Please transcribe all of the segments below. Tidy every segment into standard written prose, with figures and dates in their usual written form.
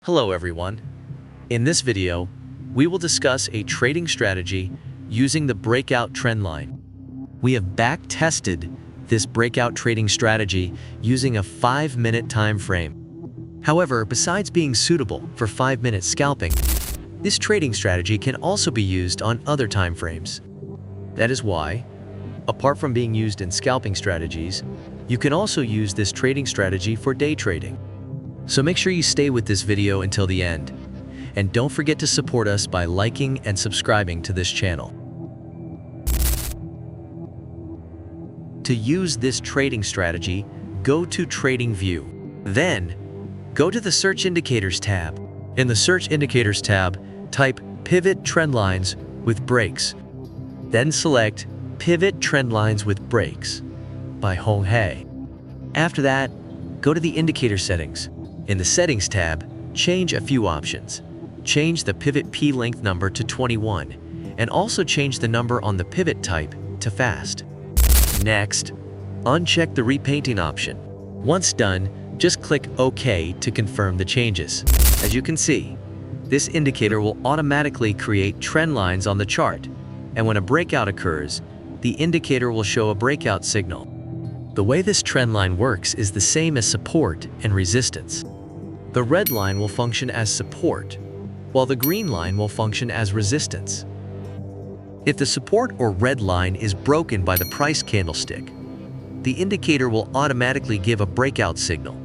Hello everyone. In this video, we will discuss a trading strategy using the breakout trend line. We have back-tested this breakout trading strategy using a 5-minute time frame. However, besides being suitable for 5-minute scalping, this trading strategy can also be used on other time frames. That is why, apart from being used in scalping strategies, you can also use this trading strategy for day trading. So make sure you stay with this video until the end. And don't forget to support us by liking and subscribing to this channel. To use this trading strategy, go to TradingView. Then, go to the Search Indicators tab. In the Search Indicators tab, type Pivot Trend Lines with Breaks. Then select Pivot Trend Lines with Breaks by Hong Hei. After that, go to the Indicator Settings. In the Settings tab, change a few options. Change the pivot P length number to 21, and also change the number on the pivot type to fast. Next, uncheck the repainting option. Once done, just click OK to confirm the changes. As you can see, this indicator will automatically create trend lines on the chart, and when a breakout occurs, the indicator will show a breakout signal. The way this trend line works is the same as support and resistance. The red line will function as support, while the green line will function as resistance. If the support or red line is broken by the price candlestick, the indicator will automatically give a breakout signal,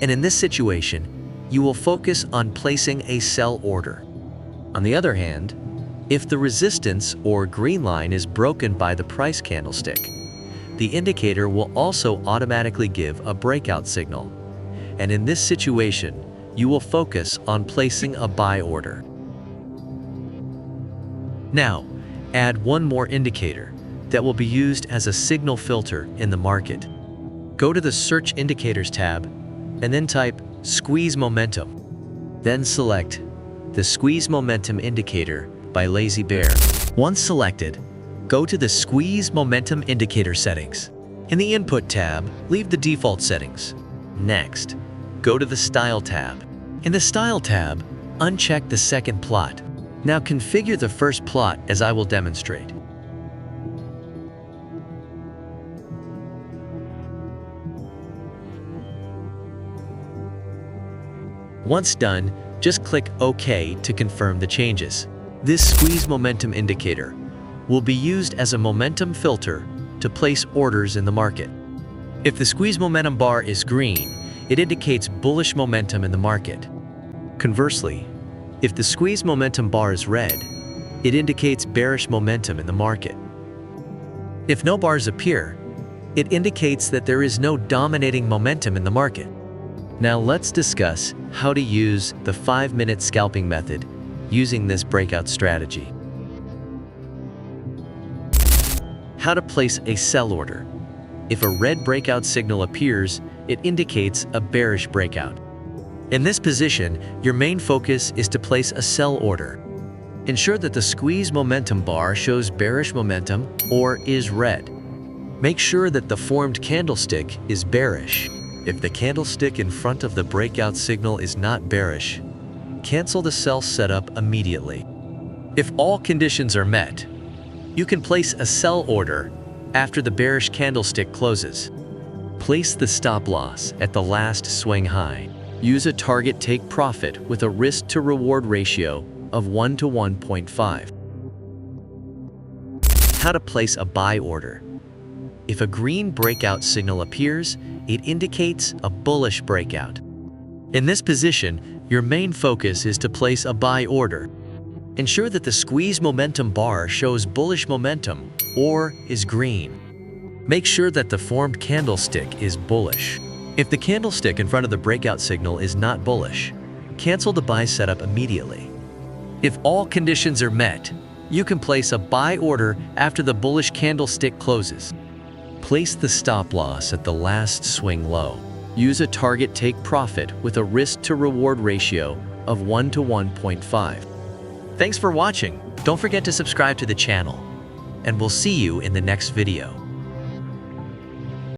and in this situation, you will focus on placing a sell order. On the other hand, if the resistance or green line is broken by the price candlestick, the indicator will also automatically give a breakout signal, and in this situation, you will focus on placing a buy order. Now, add one more indicator that will be used as a signal filter in the market. Go to the Search Indicators tab and then type Squeeze Momentum. Then select the Squeeze Momentum indicator by Lazy Bear. Once selected, go to the Squeeze Momentum Indicator settings. In the Input tab, leave the default settings. Next, go to the Style tab. In the Style tab, uncheck the second plot. Now configure the first plot as I will demonstrate. Once done, just click OK to confirm the changes. This Squeeze Momentum indicator will be used as a momentum filter to place orders in the market. If the Squeeze Momentum bar is green, it indicates bullish momentum in the market. Conversely, if the Squeeze Momentum bar is red, it indicates bearish momentum in the market. If no bars appear, it indicates that there is no dominating momentum in the market. Now let's discuss how to use the 5-minute scalping method using this breakout strategy. How to place a sell order. If a red breakout signal appears, it indicates a bearish breakout. In this position, your main focus is to place a sell order. Ensure that the Squeeze Momentum bar shows bearish momentum or is red. Make sure that the formed candlestick is bearish. If the candlestick in front of the breakout signal is not bearish, cancel the sell setup immediately. If all conditions are met, you can place a sell order after the bearish candlestick closes. Place the stop loss at the last swing high. Use a target take profit with a risk to reward ratio of 1 to 1.5. How to place a buy order. If a green breakout signal appears, it indicates a bullish breakout. In this position, your main focus is to place a buy order. Ensure that the Squeeze Momentum bar shows bullish momentum or is green. Make sure that the formed candlestick is bullish. If the candlestick in front of the breakout signal is not bullish, cancel the buy setup immediately. If all conditions are met, you can place a buy order after the bullish candlestick closes. Place the stop loss at the last swing low. Use a target take profit with a risk to reward ratio of 1 to 1.5. Thanks for watching. Don't forget to subscribe to the channel, and we'll see you in the next video.